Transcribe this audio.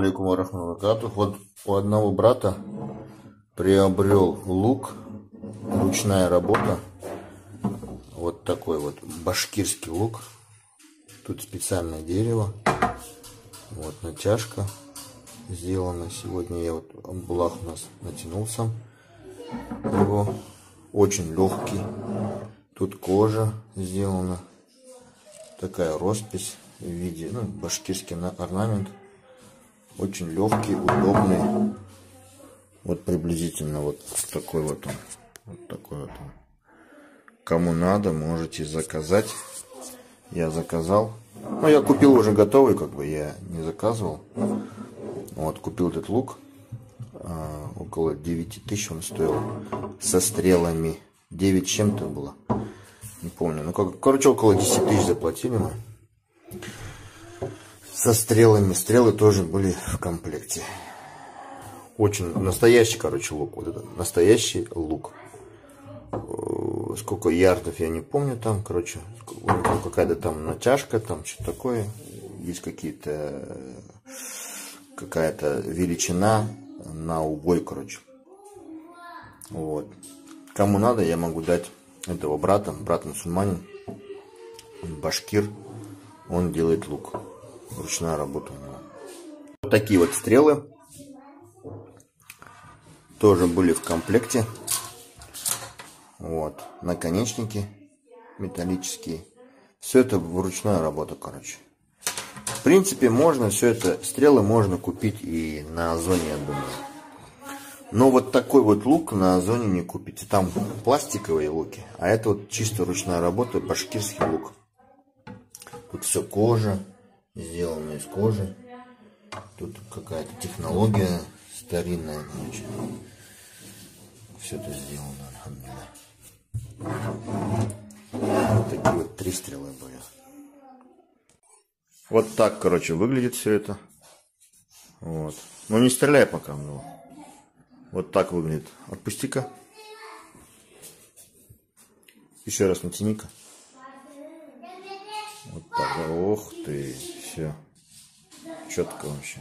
алейкум ва рахматуллахи. Вот у одного брата приобрел лук, ручная работа. Вот такой вот башкирский лук. Тут специальное дерево. Вот натяжка сделана. Сегодня я вот Абдуллах у нас натянул сам его. Очень легкий. Тут кожа сделана. Такая роспись в виде, башкирский орнамент. Очень легкий, удобный. Вот приблизительно вот такой вот он. Вот такой вот он. Кому надо, можете заказать. Я заказал. Ну, я купил уже готовый, я не заказывал. Вот, купил этот лук. Около 9000 он стоил. Со стрелами. 9 с чем-то было. Не помню. Ну, короче, около 10 000 заплатили мы. Со стрелами. Стрелы тоже были в комплекте. Очень настоящий, лук. Вот это настоящий лук. Сколько ярдов, я не помню там. Какая-то там натяжка, там что-то такое. Есть какая-то величина на убой, Вот. Кому надо, я могу дать этого брата. Брат мусульманин. Он башкир. Он делает лук. Ручная работа у него. Вот такие вот стрелы. Тоже были в комплекте. Вот. Наконечники металлические. Все это вручную работа, В принципе, можно все это, стрелы можно купить и на Озоне, я думаю. Но вот такой вот лук на Озоне не купите. Там пластиковые луки, а это вот чисто ручная работа, башкирский лук. Тут все кожа, сделано из кожи. Тут какая-то технология старинная, Все это сделано, альхамдулилlah. Вот такие вот 3 стрелы были. Вот так, выглядит все это. Вот. Ну не стреляй пока, Вот так выглядит. Отпусти-ка. Еще раз натяни-ка. Вот так. Ох ты. Все. Четко вообще.